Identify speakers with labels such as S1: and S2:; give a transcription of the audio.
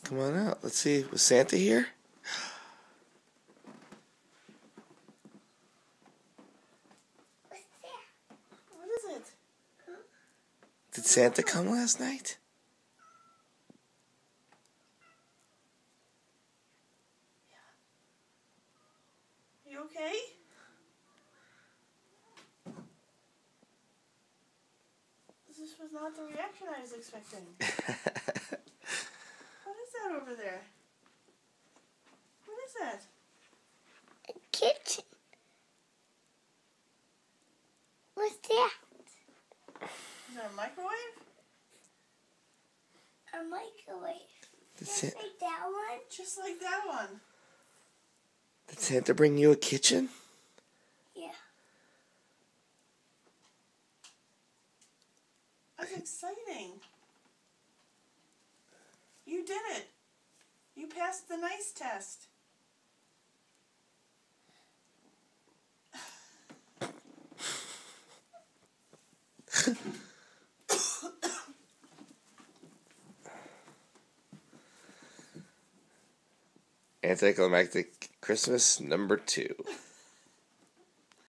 S1: Come on out. Let's see. Was Santa here?
S2: What's there?
S3: What is it?
S2: Huh?
S1: Did Santa come last night?
S3: You okay? This was not the reaction I was expecting. What is that over there? What is that?
S2: A kitchen. What's that?
S3: Is that a microwave?
S2: A microwave.
S1: Did,
S2: Just
S1: Sa-
S2: like that one?
S3: Just like that one.
S1: did Santa bring you a kitchen?
S2: Yeah.
S3: That's exciting. You did it. You passed the nice test.
S1: Anticlimactic Christmas number 2.